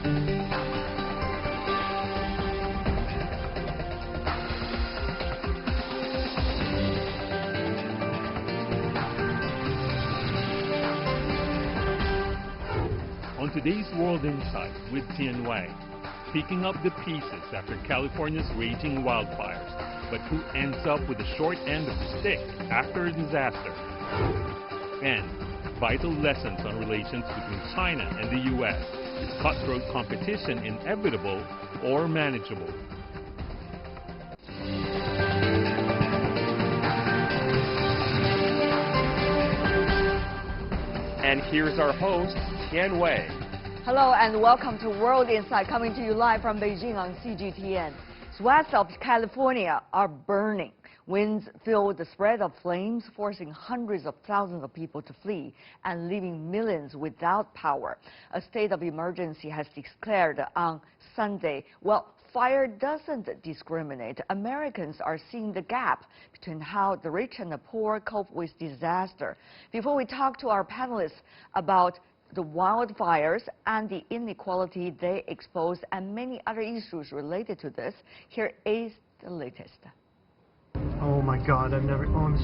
On today's World Insight with Tian Wei, picking up the pieces after California's raging wildfires, but who ends up with the short end of the stick after a disaster? And vital lessons on relations between China and the U.S. Is cutthroat competition inevitable or manageable? And here's our host, Tian Wei. Hello and welcome to World Insight, coming to you live from Beijing on CGTN. Swaths of California are burning. Winds fuel the spread of flames, forcing hundreds of thousands of people to flee and leaving millions without power. A state of emergency has declared on Sunday. Well, fire doesn't discriminate. Americans are seeing the gap between how the rich and the poor cope with disaster. Before we talk to our panelists about the wildfires and the inequality they expose and many other issues related to this, here is the latest. Oh my God, I'm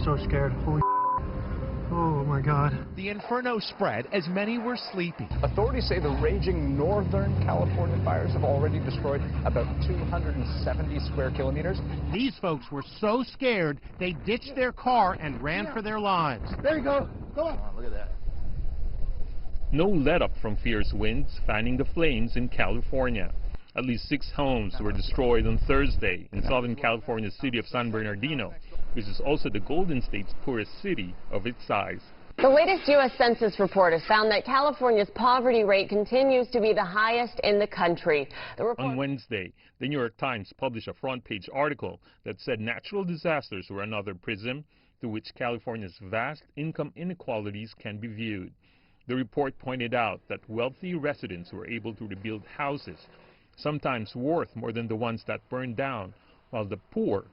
so scared. Holy oh my God. The inferno spread as many were sleeping. Authorities say the raging northern California fires have already destroyed about 270 square kilometers. These folks were so scared, they ditched their car and ran for their lives. There you go. Go on. Look at that. No let-up from fierce winds fanning the flames in California. At least 6 homes were destroyed on Thursday in Southern California's city of San Bernardino, which is also the Golden State's poorest city of its size. The latest U.S. Census report has found that California's poverty rate continues to be the highest in the country. On Wednesday, the New York Times published a front-page article that said natural disasters were another prism through which California's vast income inequalities can be viewed. The report pointed out that wealthy residents were able to rebuild houses, sometimes worth more than the ones that burned down, while the poor,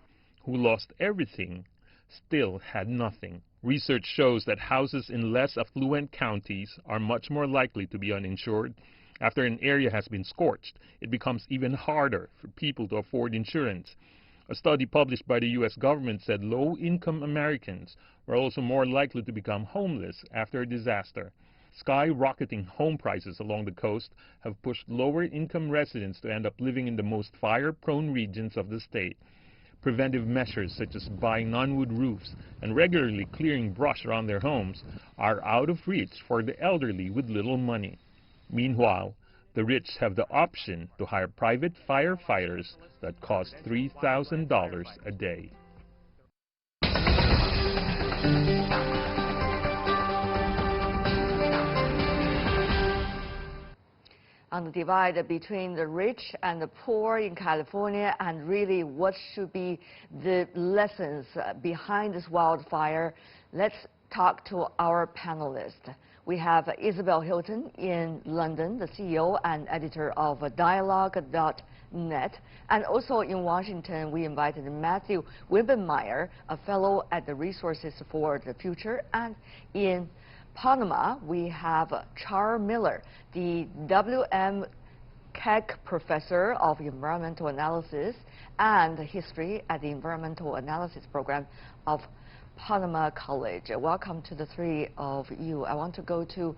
who lost everything, still had nothing. Research shows that houses in less affluent counties are much more likely to be uninsured. After an area has been scorched, it becomes even harder for people to afford insurance. A study published by the U.S. government said low-income Americans were also more likely to become homeless after a disaster. Skyrocketing home prices along the coast have pushed lower-income residents to end up living in the most fire-prone regions of the state. Preventive measures such as buying non-wood roofs and regularly clearing brush around their homes are out of reach for the elderly with little money. Meanwhile, the rich have the option to hire private firefighters that cost $3,000 a day. On the divide between the rich and the poor in California, and really what should be the lessons behind this wildfire, let's talk to our panelists. We have Isabel Hilton in London, the CEO and editor of Dialogue.net. And also in Washington, we invited Matthew Wibbenmeyer, a fellow at the Resources for the Future. And in Panama, we have Charles Miller, the W.M. Keck Professor of Environmental Analysis and History at the Environmental Analysis Program of Panama College. Welcome to the three of you. I want to go to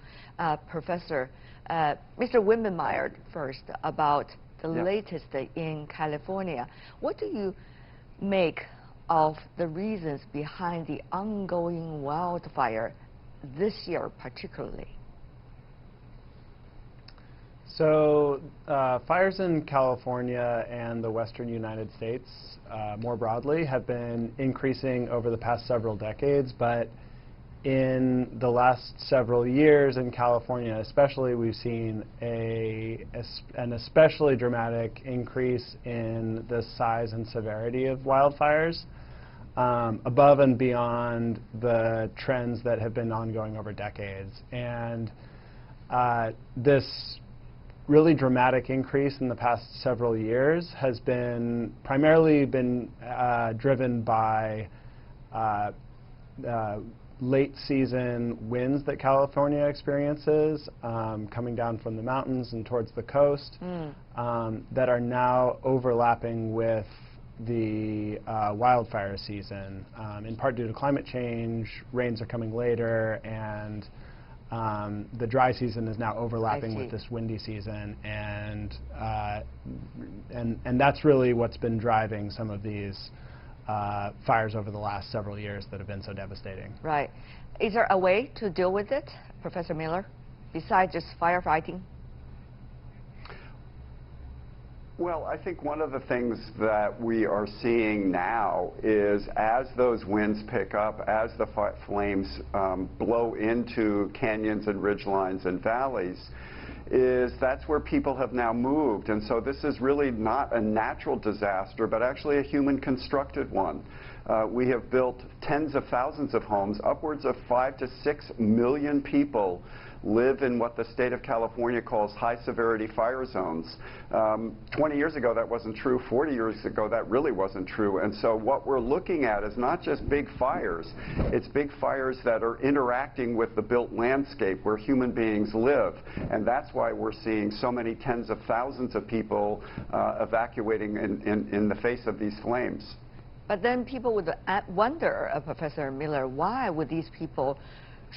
Professor Mr. Wibbenmeyer first about the latest in California. What do you make of the reasons behind the ongoing wildfire this year particularly? So fires in California and the western United States more broadly have been increasing over the past several decades, but in the last several years in California especially, we've seen an especially dramatic increase in the size and severity of wildfires, above and beyond the trends that have been ongoing over decades. And this really dramatic increase in the past several years has been primarily driven by late season winds that California experiences coming down from the mountains and towards the coast that are now overlapping with the wildfire season, in part due to climate change. Rains are coming later, and the dry season is now overlapping with this windy season, and that's really what's been driving some of these fires over the last several years that have been so devastating. Right. Is there a way to deal with it, Professor Miller, besides just firefighting? Well, I think one of the things that we are seeing now is as those winds pick up, as the flames blow into canyons and ridgelines and valleys, is that's where people have now moved. And so this is really not a natural disaster, but actually a human-constructed one. We have built tens of thousands of homes. Upwards of 5 to 6 million people live in what the state of California calls high-severity fire zones. 20 years ago, that wasn't true. 40 years ago, that really wasn't true. And so what we're looking at is not just big fires. It's big fires that are interacting with the built landscape where human beings live. And that's why we're seeing so many tens of thousands of people evacuating in the face of these flames. But then people would wonder, Professor Miller, why would these people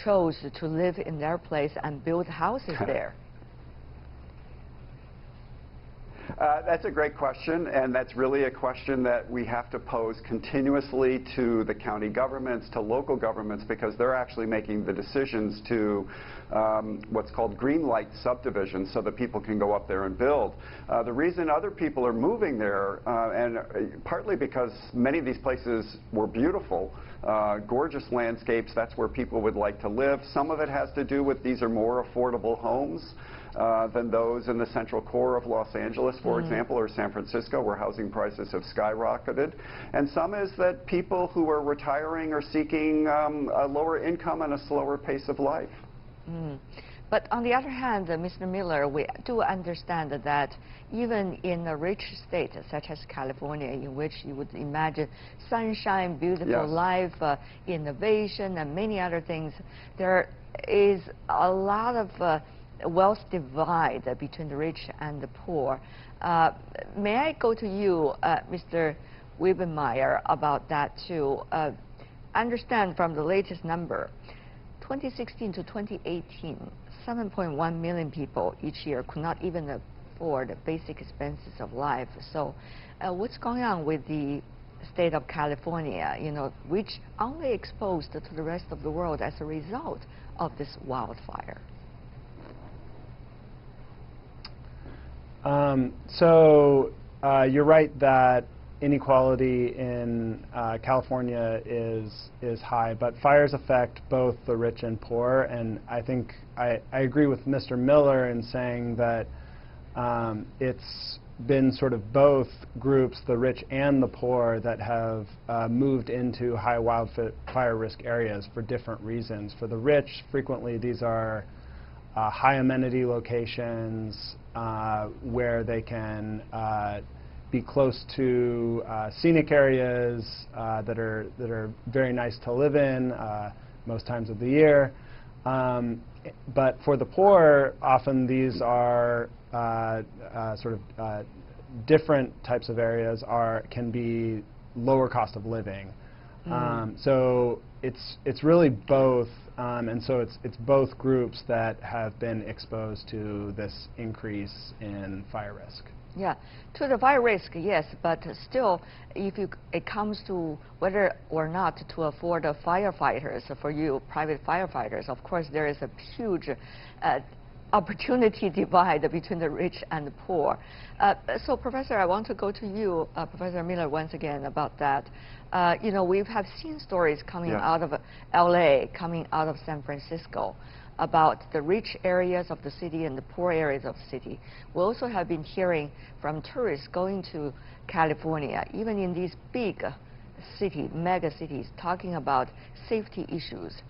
chose to live in their place and build houses there? That's a great question, and that's really a question that we have to pose continuously to the county governments, to local governments, because they're actually making the decisions to what's called green light subdivisions so that people can go up there and build. The reason other people are moving there, and partly because many of these places were beautiful, gorgeous landscapes, that's where people would like to live. Some of it has to do with these are more affordable homes than those in the central core of Los Angeles, for example, or San Francisco, where housing prices have skyrocketed. And some is that people who are retiring are seeking a lower income and a slower pace of life. But on the other hand, Mr. Miller, we do understand that even in a rich state such as California, in which you would imagine sunshine, beautiful life, innovation, and many other things, there is a lot of wealth divide between the rich and the poor. May I go to you, Mr. Wiebenmeyer, about that too? Understand from the latest number, 2016 to 2018, 7.1 million people each year could not even afford the basic expenses of life. So what's going on with the state of California, which only exposed to the rest of the world as a result of this wildfire? So you're right that inequality in California is high, but fires affect both the rich and poor, and I think I agree with Mr. Miller in saying that it's been sort of both groups, the rich and the poor, that have moved into high wildfire risk areas for different reasons. For the rich, frequently these are high amenity locations where they can be close to scenic areas that are very nice to live in most times of the year. But for the poor, often these are sort of different types of areas can be lower cost of living. So it's really both, and so it's both groups that have been exposed to this increase in fire risk. Yeah, to the fire risk, yes, but still, if it comes to whether or not to afford firefighters for you, private firefighters, of course there is a huge opportunity divide between the rich and the poor. So, Professor, I want to go to you, Professor Miller, once again about that. We have seen stories coming out of LA, coming out of San Francisco, about the rich areas of the city and the poor areas of the city. We also have been hearing from tourists going to California, even in these big mega cities, talking about safety issues.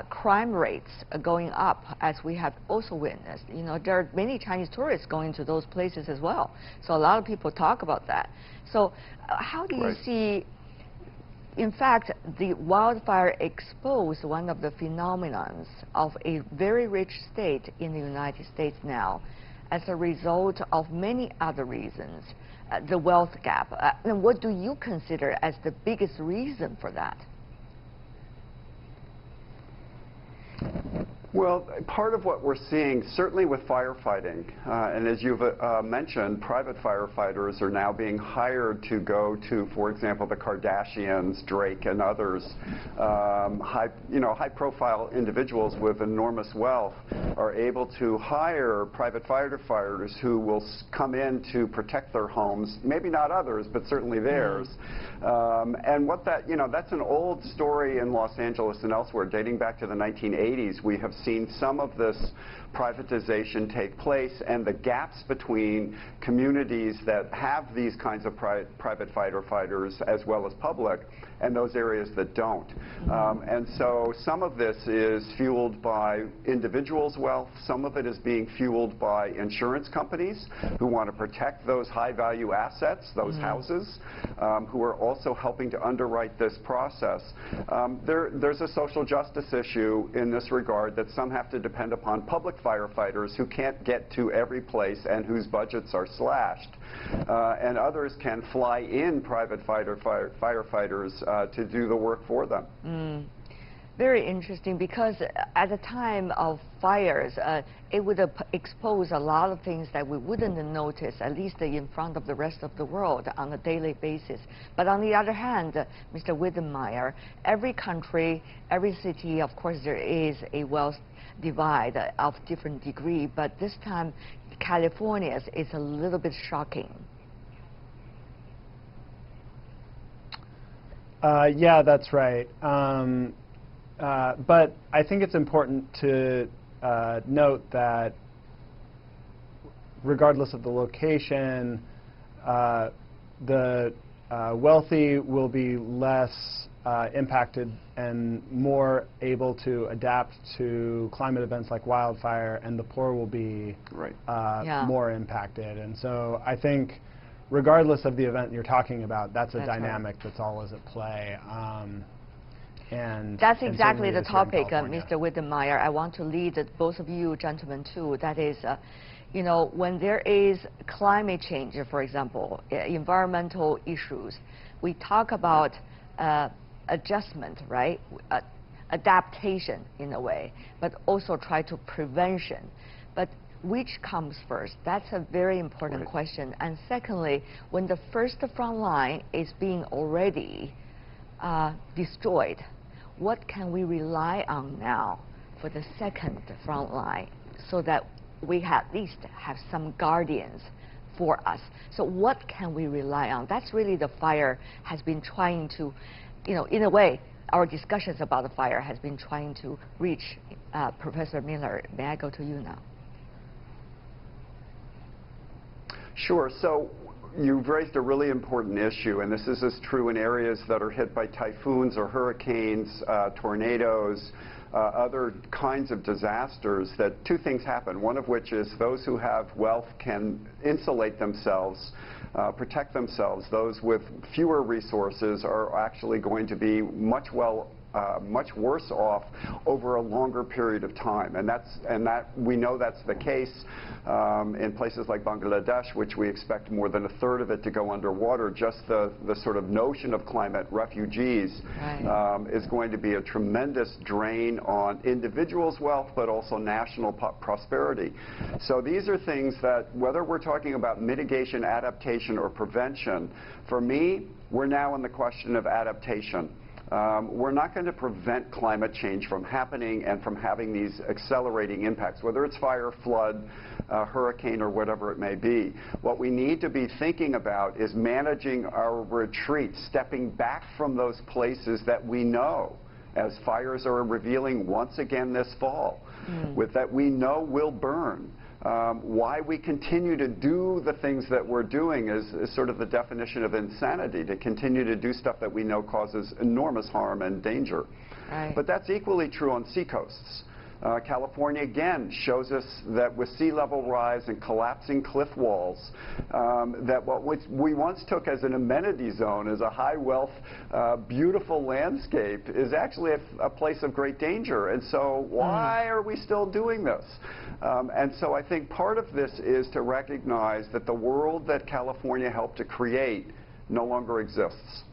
Crime rates are going up, as we have also witnessed. There are many Chinese tourists going to those places as well. So a lot of people talk about that. So how do you see in fact, the wildfire exposed one of the phenomenons of a very rich state in the United States now as a result of many other reasons, the wealth gap. And what do you consider as the biggest reason for that? Well, part of what we're seeing, certainly with firefighting, and as you've mentioned, private firefighters are now being hired to go to, for example, the Kardashians, Drake, and others. High-profile individuals with enormous wealth are able to hire private firefighters who will come in to protect their homes, maybe not others, but certainly theirs. And what that, that's an old story in Los Angeles and elsewhere, dating back to the 1980s. We have seen some of this privatization take place, and the gaps between communities that have these kinds of private firefighters as well as public and those areas that don't. And so some of this is fueled by individuals' wealth. Some of it is being fueled by insurance companies who want to protect those high-value assets, those houses, who are also helping to underwrite this process. There's a social justice issue in this regard that some have to depend upon public firefighters who can't get to every place and whose budgets are slashed. And others can fly in private firefighters to do the work for them. Very interesting, because at the time of fires, it would expose a lot of things that we wouldn't notice, at least in front of the rest of the world on a daily basis. But on the other hand, Mr. Wittenmeyer, every country, every city, of course, there is a wealth divide of different degree, but this time California's is a little bit shocking. Yeah, that's right. But I think it's important to note that regardless of the location, the wealthy will be less impacted and more able to adapt to climate events like wildfire, and the poor will be more impacted. And so I think regardless of the event you're talking about, that's a dynamic that's always at play. And that's exactly the topic, Mr. Wittenmeyer. I want to lead both of you gentlemen too. That is, when there is climate change, for example, environmental issues, we talk about adjustment, right? Adaptation in a way, but also try to prevention. But which comes first? That's a very important question. And secondly, when the first front line is being already destroyed, what can we rely on now for the second front line so that we at least have some guardians for us? So what can we rely on? That's really the fire has been trying to, in a way, our discussions about the fire has been trying to reach. Professor Miller, may I go to you now? Sure. So you've raised a really important issue, and this is as true in areas that are hit by typhoons or hurricanes, tornadoes, other kinds of disasters, that two things happen. One of which is those who have wealth can insulate themselves, protect themselves. Those with fewer resources are actually going to be much worse off over a longer period of time, and we know that's the case in places like Bangladesh, which we expect more than a third of it to go underwater. Just the sort of notion of climate refugees is going to be a tremendous drain on individuals' wealth, but also national prosperity. So these are things that, whether we're talking about mitigation, adaptation, or prevention, for me, we're now in the question of adaptation. We're not going to prevent climate change from happening and from having these accelerating impacts, whether it's fire, flood, hurricane, or whatever it may be. What we need to be thinking about is managing our retreat, stepping back from those places that we know, as fires are revealing once again this fall, with that we know will burn. Why we continue to do the things that we're doing is sort of the definition of insanity, to continue to do stuff that we know causes enormous harm and danger. But that's equally true on seacoasts. California, again, shows us that with sea level rise and collapsing cliff walls, that what we once took as an amenity zone, as a high wealth, beautiful landscape, is actually a place of great danger. And so why are we still doing this? And so I think part of this is to recognize that the world that California helped to create no longer exists,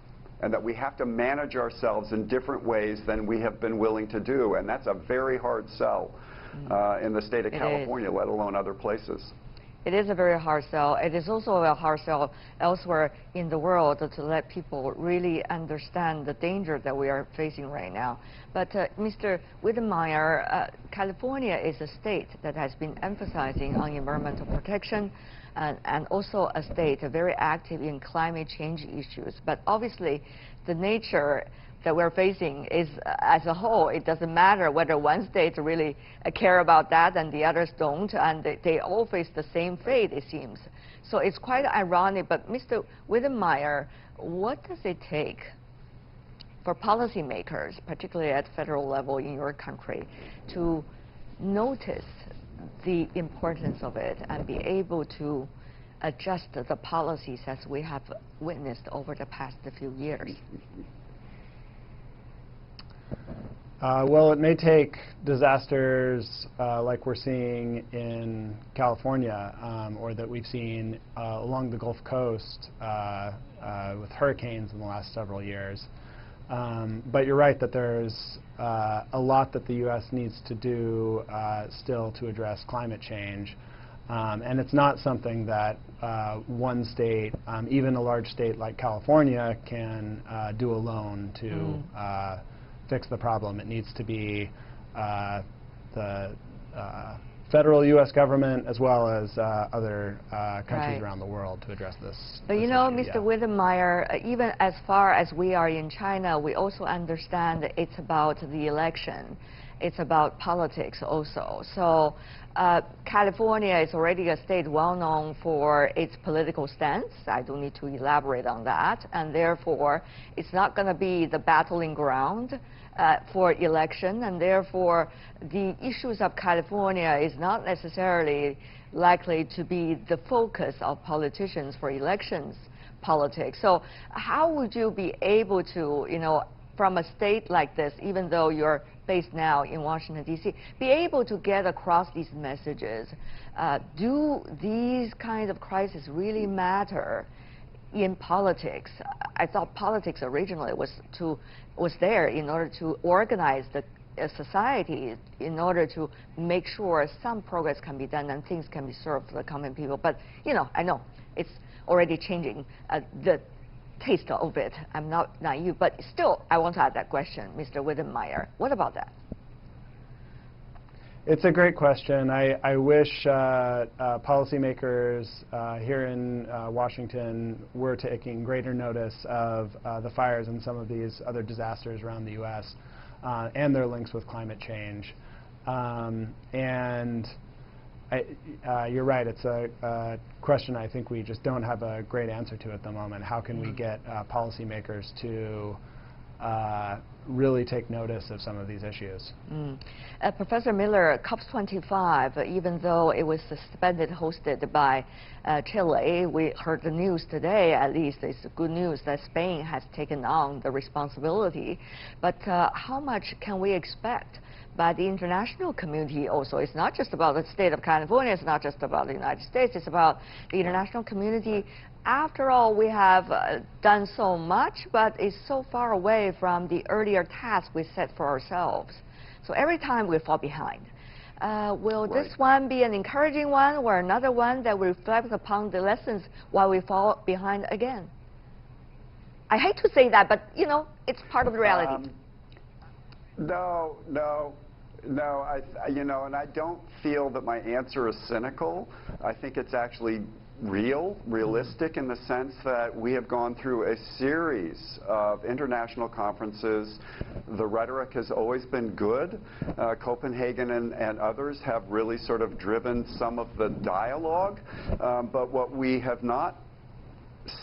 and that we have to manage ourselves in different ways than we have been willing to do. And that's a very hard sell in the state of California, let alone other places. It is a very hard sell. It is also a hard sell elsewhere in the world to let people really understand the danger that we are facing right now. But Mr. Wittenmeyer, California is a state that has been emphasizing on environmental protection and also a state very active in climate change issues. But obviously, the nature that we're facing is, as a whole, it doesn't matter whether one state really care about that and the others don't, and they all face the same fate, it seems. So it's quite ironic. But Mr. Wittenmeyer, what does it take for policymakers, particularly at federal level in your country, to notice the importance of it and be able to adjust the policies as we have witnessed over the past few years? Well, it may take disasters like we're seeing in California or that we've seen along the Gulf Coast with hurricanes in the last several years. But you're right that there's a lot that the U.S. needs to do still to address climate change. And it's not something that one state, even a large state like California, can do alone to fix the problem. It needs to be the federal U.S. government as well as other countries around the world to address this. But you know, Mr. Wittenmeyer, even as far as we are in China, we also understand that it's about the election. It's about politics also. So California is already a state well known for its political stance. I don't need to elaborate on that. And therefore, it's not going to be the battling ground for election. And therefore, the issues of California is not necessarily likely to be the focus of politicians for elections politics. So how would you be able to, you know, from a state like this, even though you're based now in Washington, D.C., be able to get across these messages? Do these kinds of crises really matter in politics? I thought politics originally was there in order to organize the society, in order to make sure some progress can be done and things can be served for the common people. But, you know, I know it's already changing the taste of it. I'm not naive, but still, I want to add that question, Mr. Wittenmeyer. What about that? It's a great question. I wish policymakers here in Washington were taking greater notice of the fires and some of these other disasters around the U.S. And their links with climate change. And you're right, it's a question I think we just don't have a great answer to at the moment. How can we get policymakers to really take notice of some of these issues? Professor Miller, COP25, even though it was suspended, hosted by Chile, we heard the news today, at least it's good news that Spain has taken on the responsibility. But how much can we expect by the international community also? It's not just about the state of California, it's not just about the United States, it's about the international community. After all, we have done so much, but it's so far away from the earlier task we set for ourselves. So every time we fall behind. Will this one be an encouraging one or another one that reflects upon the lessons while we fall behind again? I hate to say that, but you know, it's part of the reality. No, you know, and I don't feel that my answer is cynical. I think it's actually realistic in the sense that we have gone through a series of international conferences. The rhetoric has always been good. Copenhagen and others have really sort of driven some of the dialogue. But what we have not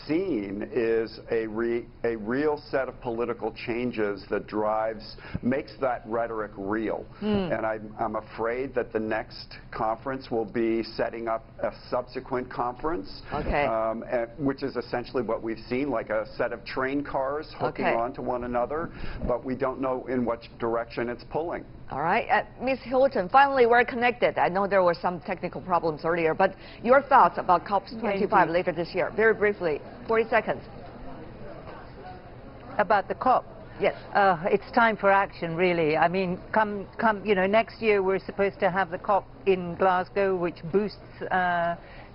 seen is a real set of political changes that makes that rhetoric real. And I'm afraid that the next conference will be setting up a subsequent conference, which is essentially what we've seen, like a set of train cars hooking onto one another, but we don't know in which direction it's pulling. All right. Ms. Hilton, finally, we're connected. I know there were some technical problems earlier, but your thoughts about COP25 later this year, very briefly, 40 seconds. About the COP? Yes. It's time for action, really. I mean, next year we're supposed to have the COP in Glasgow, which boosts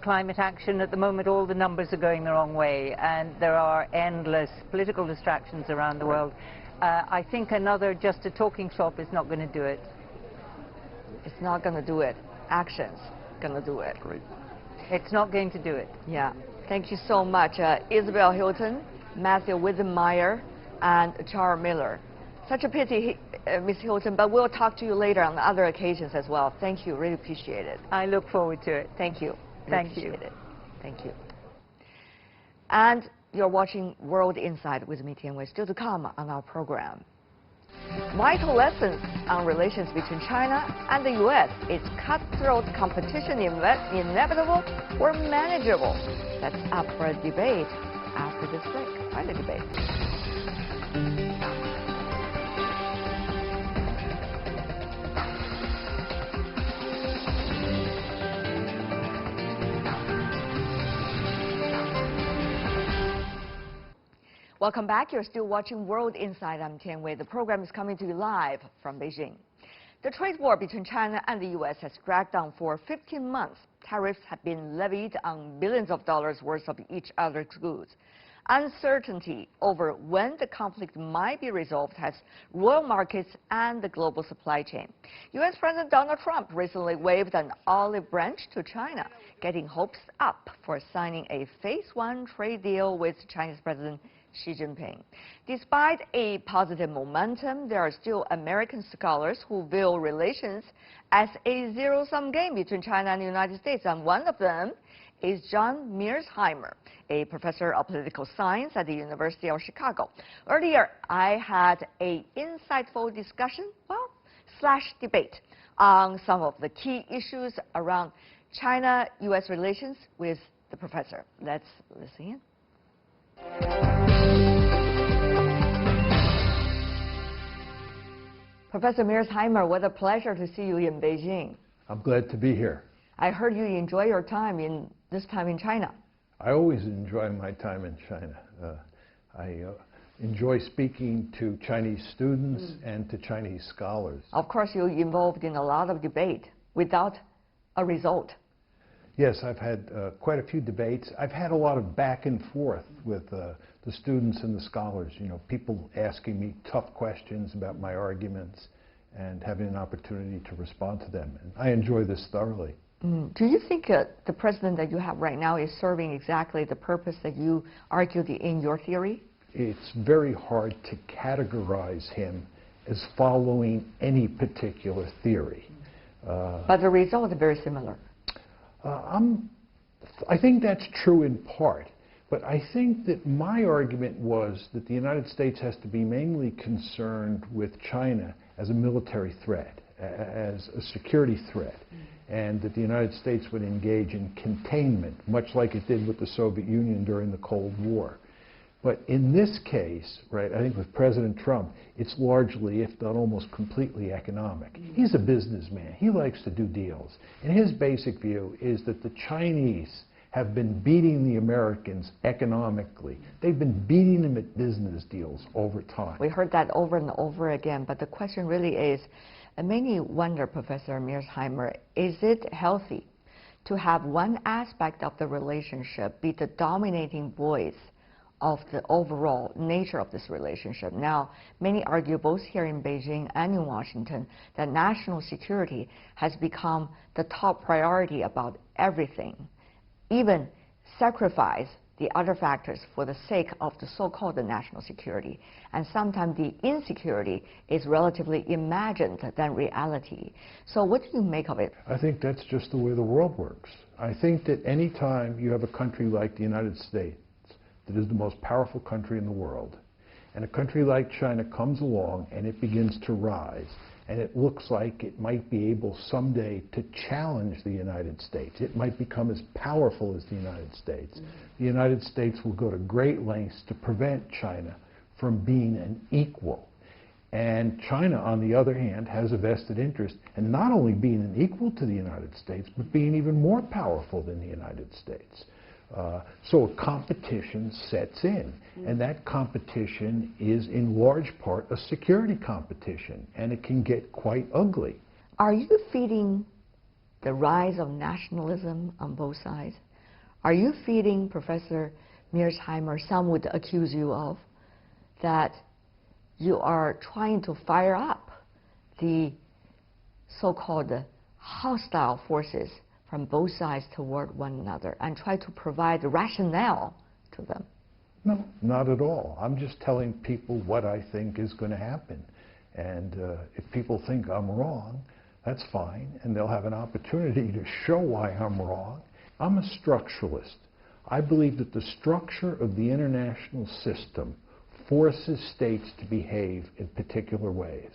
climate action. At the moment, all the numbers are going the wrong way, and there are endless political distractions around the world. I think just a talking shop is not going to do it. It's not going to do it. Action's going to do it. Great. It's not going to do it. Yeah. Thank you so much, Isabel Hilton, Matthew Wittenmeyer, and Charles Miller. Such a pity, Ms. Hilton, but we'll talk to you later on other occasions as well. Thank you. Really appreciate it. I look forward to it. Thank you. Thank you. Thank you. And you're watching World Insight with me, Tian Wei. Still to come on our program. Vital lessons on relations between China and the U.S. Is cutthroat competition inevitable or manageable? That's up for a debate after this break. Find the debate. Welcome back. You're still watching World Insight. I'm Tian Wei. The program is coming to you live from Beijing. The trade war between China and the U.S. has dragged on for 15 months. Tariffs have been levied on billions of dollars worth of each other's goods. Uncertainty over when the conflict might be resolved has roiled markets and the global supply chain. U.S. President Donald Trump recently waved an olive branch to China, getting hopes up for signing a Phase 1 trade deal with Chinese President Xi Jinping. Despite a positive momentum, there are still American scholars who view relations as a zero-sum game between China and the United States, and one of them is John Mearsheimer, a professor of political science at the University of Chicago. Earlier, I had an insightful discussion, / debate on some of the key issues around China-U.S. relations with the professor. Let's listen in. Professor Mearsheimer, what a pleasure to see you in Beijing. I'm glad to be here. I heard you enjoy your time in China. I always enjoy my time in China. I enjoy speaking to Chinese students and to Chinese scholars. Of course, you're involved in a lot of debate without a result. Yes, I've had quite a few debates. I've had a lot of back and forth with the students and the scholars, people asking me tough questions about my arguments and having an opportunity to respond to them. And I enjoy this thoroughly. Do you think the president that you have right now is serving exactly the purpose that you argued in your theory? It's very hard to categorize him as following any particular theory. But the results are very similar. I think that's true in part, but I think that my argument was that the United States has to be mainly concerned with China as a military threat, as a security threat, and that the United States would engage in containment, much like it did with the Soviet Union during the Cold War. But in this case, right, I think with President Trump, it's largely, if not almost completely, economic. He's a businessman. He likes to do deals. And his basic view is that the Chinese have been beating the Americans economically. They've been beating them at business deals over time. We heard that over and over again, but the question really is, many wonder, Professor Mearsheimer, is it healthy to have one aspect of the relationship be the dominating voice of the overall nature of this relationship? Now, many argue, both here in Beijing and in Washington, that national security has become the top priority about everything, even sacrifice the other factors for the sake of the so-called national security. And sometimes the insecurity is relatively imagined than reality. So what do you make of it? I think that's just the way the world works. I think that any time you have a country like the United States that is the most powerful country in the world, and a country like China comes along and it begins to rise, and it looks like it might be able someday to challenge the United States. It might become as powerful as the United States. The United States will go to great lengths to prevent China from being an equal. And China, on the other hand, has a vested interest in not only being an equal to the United States, but being even more powerful than the United States. So a competition sets in, and that competition is in large part a security competition, and it can get quite ugly. Are you feeding the rise of nationalism on both sides? Are you feeding, Professor Mearsheimer, some would accuse you of, that you are trying to fire up the so-called hostile forces from both sides toward one another and try to provide a rationale to them? No, not at all. I'm just telling people what I think is going to happen. And if people think I'm wrong, that's fine, and they'll have an opportunity to show why I'm wrong. I'm a structuralist. I believe that the structure of the international system forces states to behave in particular ways.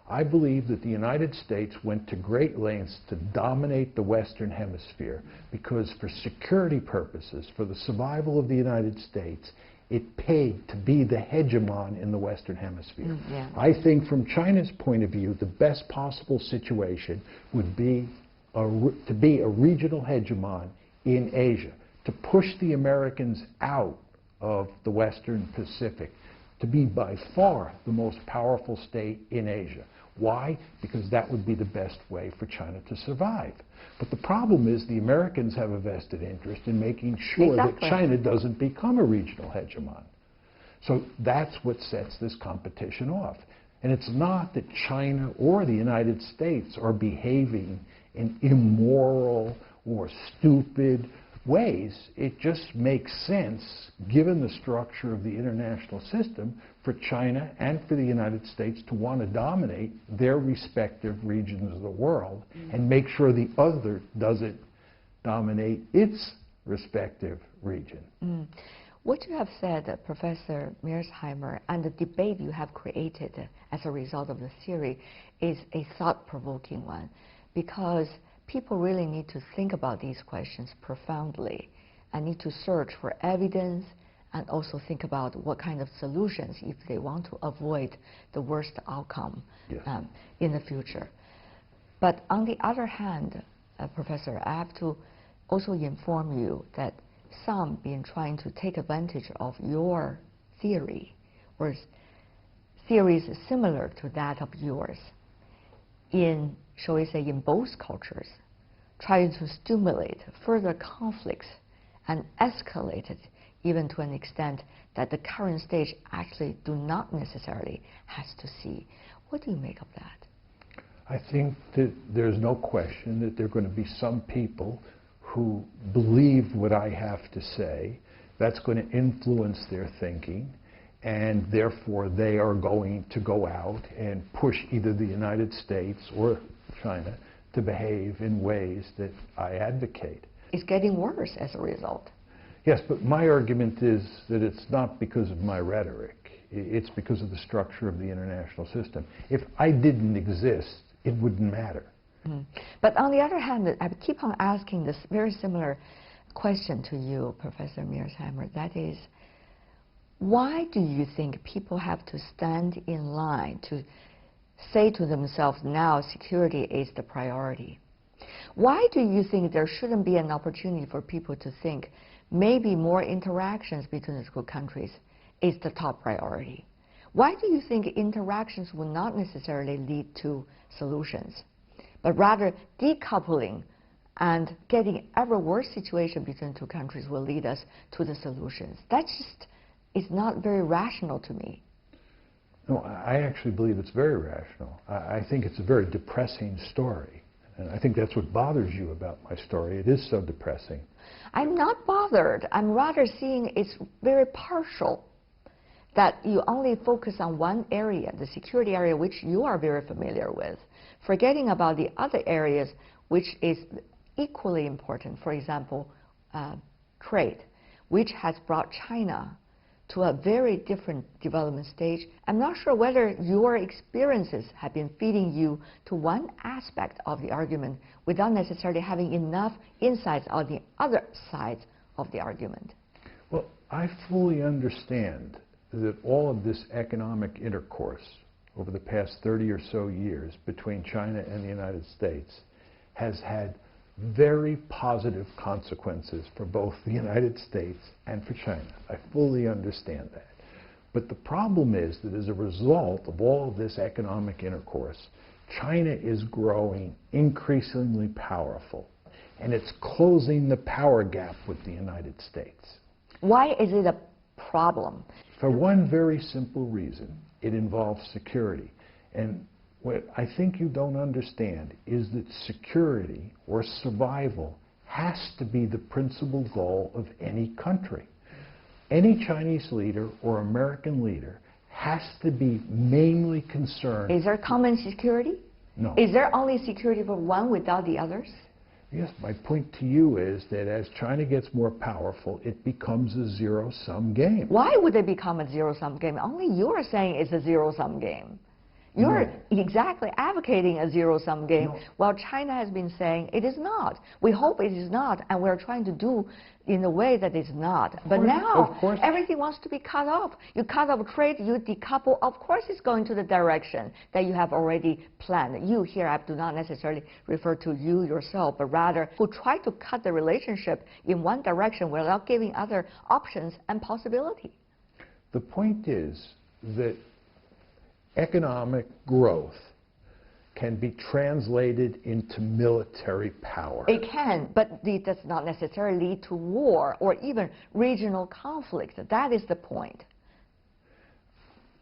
I believe that the United States went to great lengths to dominate the Western Hemisphere because for security purposes, for the survival of the United States, it paid to be the hegemon in the Western Hemisphere. I think from China's point of view, the best possible situation would be to be a regional hegemon in Asia, to push the Americans out of the Western Pacific, to be by far the most powerful state in Asia. Why? Because that would be the best way for China to survive. But the problem is the Americans have a vested interest in making sure that China doesn't become a regional hegemon. So that's what sets this competition off. And it's not that China or the United States are behaving in immoral or stupid ways. It just makes sense, given the structure of the international system, for China and for the United States to want to dominate their respective regions of the world and make sure the other doesn't dominate its respective region. What you have said, Professor Mearsheimer, and the debate you have created as a result of the theory is a thought-provoking one, because people really need to think about these questions profoundly and need to search for evidence and also think about what kind of solutions if they want to avoid the worst outcome in the future. But on the other hand, Professor, I have to also inform you that some been trying to take advantage of your theory or theories similar to that of yours in, shall we say, in both cultures, trying to stimulate further conflicts and escalate it even to an extent that the current stage actually do not necessarily has to see. What do you make of that? I think that there's no question that there are going to be some people who believe what I have to say. That's going to influence their thinking, and therefore they are going to go out and push either the United States or China to behave in ways that I advocate. It's getting worse as a result. Yes, but my argument is that it's not because of my rhetoric. It's because of the structure of the international system. If I didn't exist, it wouldn't matter. But on the other hand, I keep on asking this very similar question to you, Professor Mearsheimer. That is, why do you think people have to stand in line to say to themselves, now security is the priority? Why do you think there shouldn't be an opportunity for people to think maybe more interactions between the two countries is the top priority? Why do you think interactions will not necessarily lead to solutions, but rather decoupling and getting ever worse situation between two countries will lead us to the solutions? That just is not very rational to me. No, I actually believe it's very rational. I think it's a very depressing story. And I think that's what bothers you about my story. It is so depressing. I'm not bothered. I'm rather seeing it's very partial, that you only focus on one area, the security area, which you are very familiar with, forgetting about the other areas which is equally important. For example, trade. which has brought China to a very different development stage. I'm not sure whether your experiences have been feeding you to one aspect of the argument without necessarily having enough insights on the other sides of the argument. Well, I fully understand that all of this economic intercourse over the past 30 or so years between China and the United States has had very positive consequences for both the United States and for China. I fully understand that. But the problem is that as a result of all of this economic intercourse, China is growing increasingly powerful, and it's closing the power gap with the United States. Why is it a problem? For one very simple reason. It involves security. And what I think you don't understand is that security or survival has to be the principal goal of any country. Any Chinese leader or American leader has to be mainly concerned. Is there common security? No. Is there only security for one without the others? Yes, my point to you is that as China gets more powerful, it becomes a zero-sum game. Why would it become a zero-sum game? Only you're saying it's a zero-sum game. You're exactly advocating a zero-sum game, while China has been saying it is not. We hope it is not, and we're trying to do in a way that it's not. But now, everything wants to be cut off. You cut off trade, you decouple. Of course it's going to the direction that you have already planned. You here, I do not necessarily refer to you yourself, but rather who try to cut the relationship in one direction without giving other options and possibility. The point is that economic growth can be translated into military power. It can, but it does not necessarily lead to war or even regional conflict. That is the point.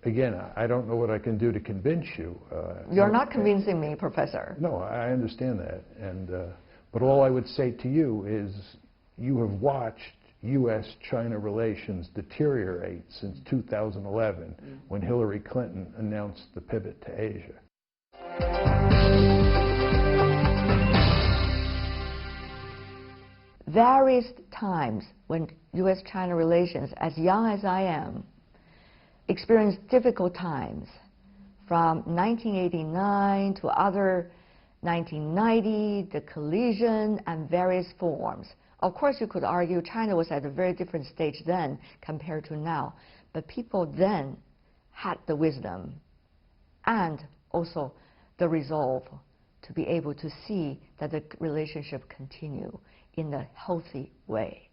Again, I don't know what I can do to convince you. You're not convincing me, Professor. No, I understand that. But all I would say to you is you have watched U.S.-China relations deteriorate since 2011 when Hillary Clinton announced the pivot to Asia. Various times when U.S.-China relations, as young as I am, experienced difficult times, from 1989 to other 1990, the collision and various forms. Of course, you could argue China was at a very different stage then compared to now, but people then had the wisdom and also the resolve to be able to see that the relationship continue in a healthy way.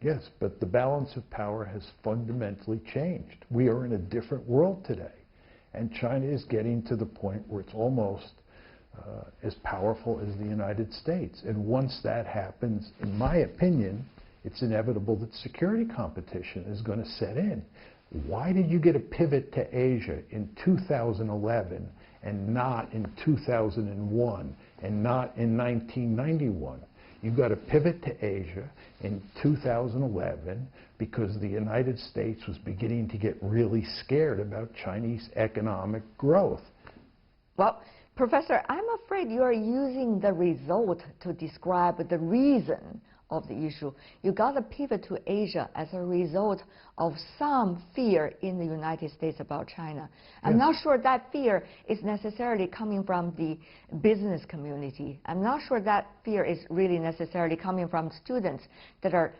Yes, but the balance of power has fundamentally changed. We are in a different world today, and China is getting to the point where it's almost as powerful as the United States. And once that happens, in my opinion, it's inevitable that security competition is going to set in. Why did you get a pivot to Asia in 2011 and not in 2001 and not in 1991? You got a pivot to Asia in 2011 because the United States was beginning to get really scared about Chinese economic growth. Well, Professor, I'm afraid you are using the result to describe the reason of the issue. You got a pivot to Asia as a result of some fear in the United States about China. I'm not sure that fear is necessarily coming from the business community. I'm not sure that fear is really necessarily coming from students that are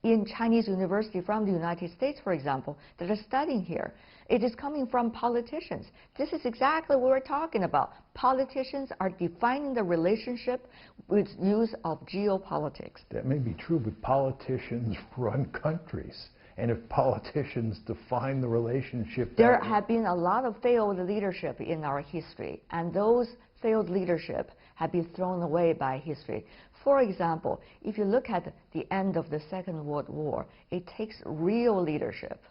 in Chinese university from the United States, for example, that are studying here. It is coming from politicians. This is exactly what we're talking about. Politicians are defining the relationship with use of geopolitics. That may be true, but politicians run countries. And if politicians define the relationship... There have been a lot of failed leadership in our history, and those failed leadership have been thrown away by history. For example, if you look at the end of the Second World War, it takes real leadership,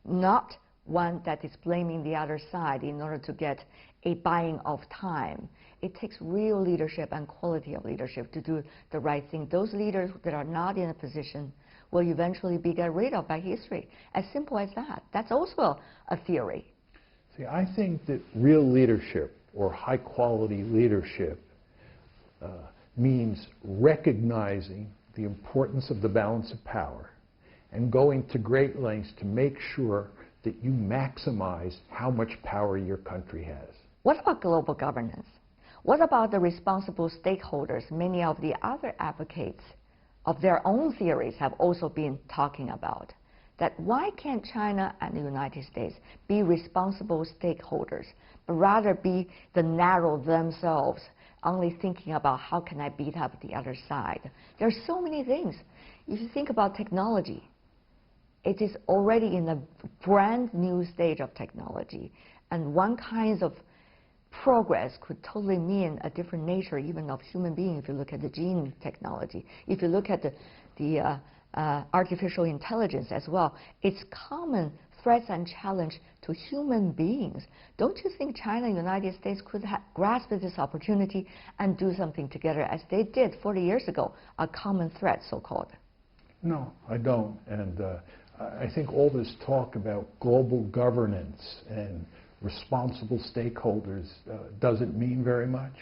not one that is blaming the other side in order to get a buying of time. It takes real leadership and quality of leadership to do the right thing. Those leaders that are not in a position will eventually be get rid of by history. As simple as that. That's also a theory. See, I think that real leadership or high-quality leadership means recognizing the importance of the balance of power and going to great lengths to make sure that you maximize how much power your country has. What about global governance? What about the responsible stakeholders? Many of the other advocates of their own theories have also been talking about that why can't China and the United States be responsible stakeholders, but rather be the narrow themselves, only thinking about how can I beat up the other side. There are so many things. If you think about technology, it is already in a brand new stage of technology, and one kind of progress could totally mean a different nature even of human being. If you look at the gene technology, if you look at the artificial intelligence as well, it's common threats and challenge to human beings. Don't you think China and the United States could grasp this opportunity and do something together as they did 40 years ago, a common threat so-called? No, I don't. And I think all this talk about global governance and responsible stakeholders doesn't mean very much.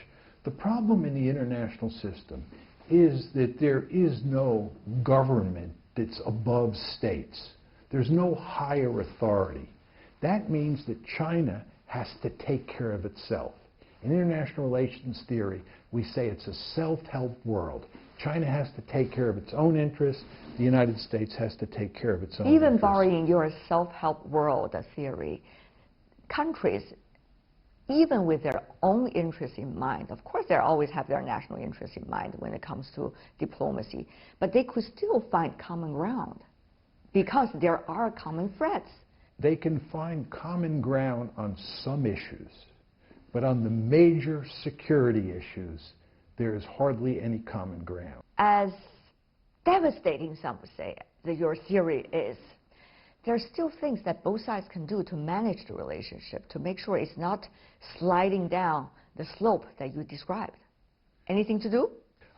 The problem in the international system is that there is no government that's above states. There's no higher authority. That means that China has to take care of itself. In international relations theory, we say it's a self-help world. China has to take care of its own interests. The United States has to take care of its own Even interests. borrowing your self-help world theory, countries, even with their own interests in mind, of course they always have their national interests in mind when it comes to diplomacy, but they could still find common ground because there are common threats. They can find common ground on some issues, but on the major security issues, there is hardly any common ground. As devastating, some would say, that your theory is, there are still things that both sides can do to manage the relationship, to make sure it's not sliding down the slope that you described. Anything to do?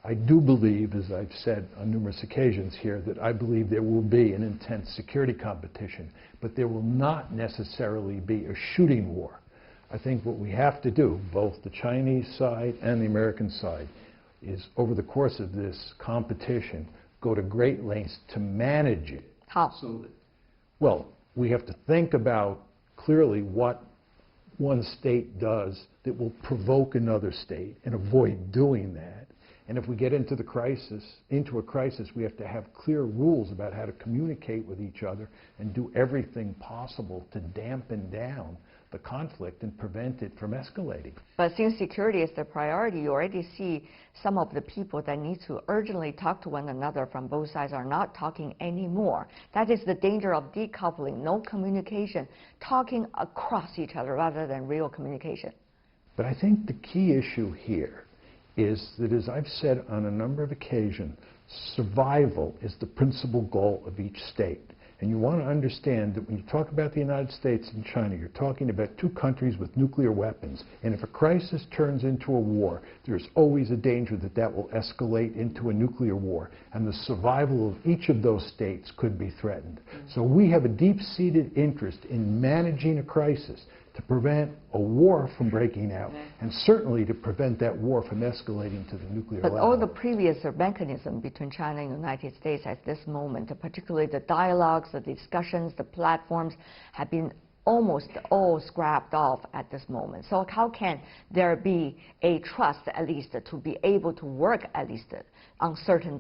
I do believe, as I've said on numerous occasions here, that I believe there will be an intense security competition, but there will not necessarily be a shooting war. I think what we have to do, both the Chinese side and the American side, is over the course of this competition, go to great lengths to manage it. How? So that, well, we have to think about clearly what one state does that will provoke another state and avoid doing that. And if we get into a crisis, we have to have clear rules about how to communicate with each other and do everything possible to dampen down the conflict and prevent it from escalating. But since security is the priority, you already see some of the people that need to urgently talk to one another from both sides are not talking anymore. That is the danger of decoupling, no communication, talking across each other rather than real communication. But I think the key issue here is that, as I've said on a number of occasions, survival is the principal goal of each state. And you want to understand that when you talk about the United States and China, you're talking about two countries with nuclear weapons. And if a crisis turns into a war, there's always a danger that that will escalate into a nuclear war. And the survival of each of those states could be threatened. So we have a deep-seated interest in managing a crisis to prevent a war from breaking out, and certainly to prevent that war from escalating to the nuclear level. But all the previous mechanism between China and the United States at this moment, particularly the dialogues, the discussions, the platforms, have been almost all scrapped off at this moment. So how can there be a trust, at least, to be able to work, at least, on certain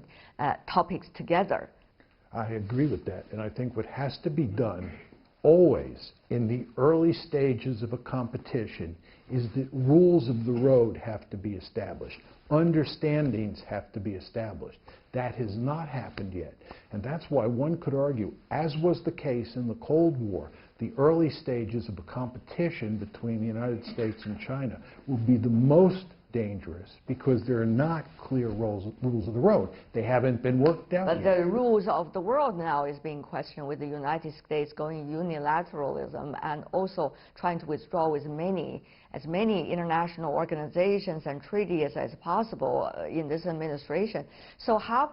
topics together? I agree with that, and I think what has to be done always in the early stages of a competition is that rules of the road have to be established. Understandings have to be established. That has not happened yet. And that's why one could argue, as was the case in the Cold War, the early stages of a competition between the United States and China will be the most dangerous because there are not clear rules of the road. They haven't been worked out But yet. the rules of the world now is being questioned with the United States going unilateralism and also trying to withdraw with as many international organizations and treaties as possible in this administration. So how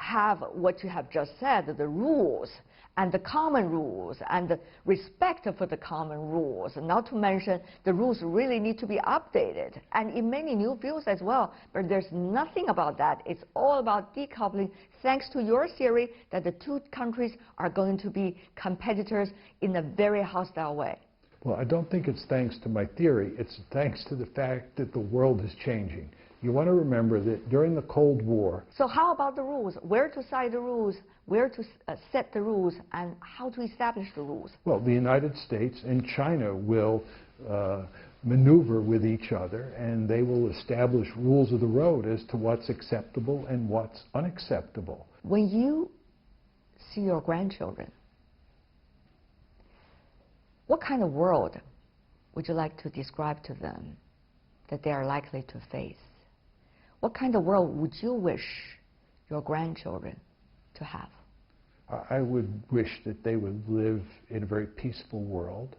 have what you have just said, the rules and the common rules and the respect for the common rules, not to mention the rules really need to be updated and in many new fields as well. But there's nothing about that. It's all about decoupling, thanks to your theory that the two countries are going to be competitors in a very hostile way. Well, I don't think it's thanks to my theory. It's thanks to the fact that the world is changing. You want to remember that during the Cold War... So how about the rules? Where to cite the rules, where to set the rules, and how to establish the rules? Well, the United States and China will maneuver with each other, and they will establish rules of the road as to what's acceptable and what's unacceptable. When you see your grandchildren, what kind of world would you like to describe to them that they are likely to face? What kind of world would you wish your grandchildren to have? I would wish that they would live in a very peaceful world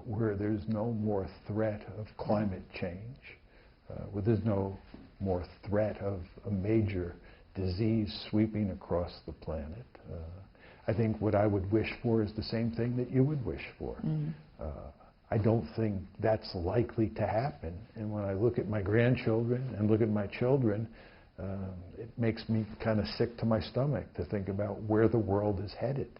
where there's no more threat of climate change, where there's no more threat of a major disease sweeping across the planet. I think what I would wish for is the same thing that you would wish for. I don't think that's likely to happen. And when I look at my grandchildren and look at my children, it makes me kind of sick to my stomach to think about where the world is headed,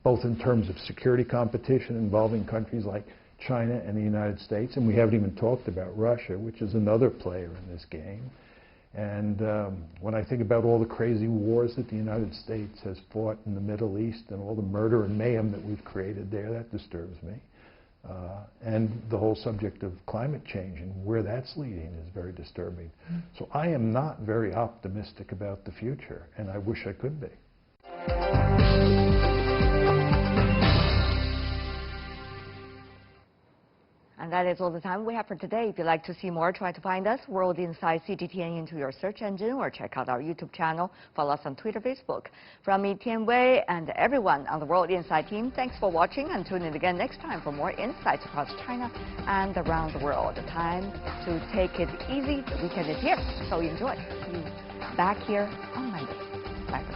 both in terms of security competition involving countries like China and the United States, and we haven't even talked about Russia, which is another player in this game. And when I think about all the crazy wars that the United States has fought in the Middle East and all the murder and mayhem that we've created there, that disturbs me. And the whole subject of climate change and where that's leading is very disturbing. So I am not very optimistic about the future, and I wish I could be. And that is all the time we have for today. If you'd like to see more, try to find us, World Insight CGTN, into your search engine, or check out our YouTube channel. Follow us on Twitter, Facebook. From me, Tian Wei, and everyone on the World Insight team, thanks for watching, and tune in again next time for more insights across China and around the world. The time to take it easy. The weekend is here, so enjoy. See you back here on Monday. Bye for now.